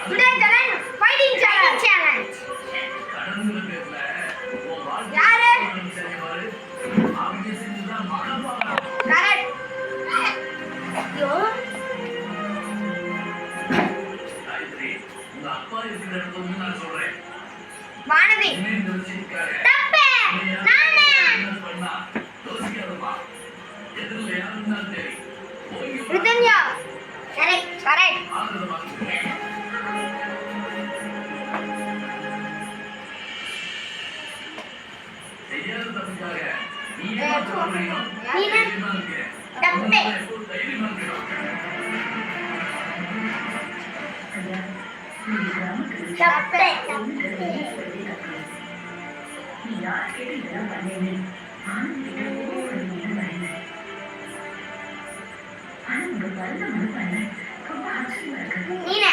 Today challenge fighting challenge. யாரு? Correct. யோ வானதி. தப்பு. நானே. ரிதன்யா. கரெக்ட். நீ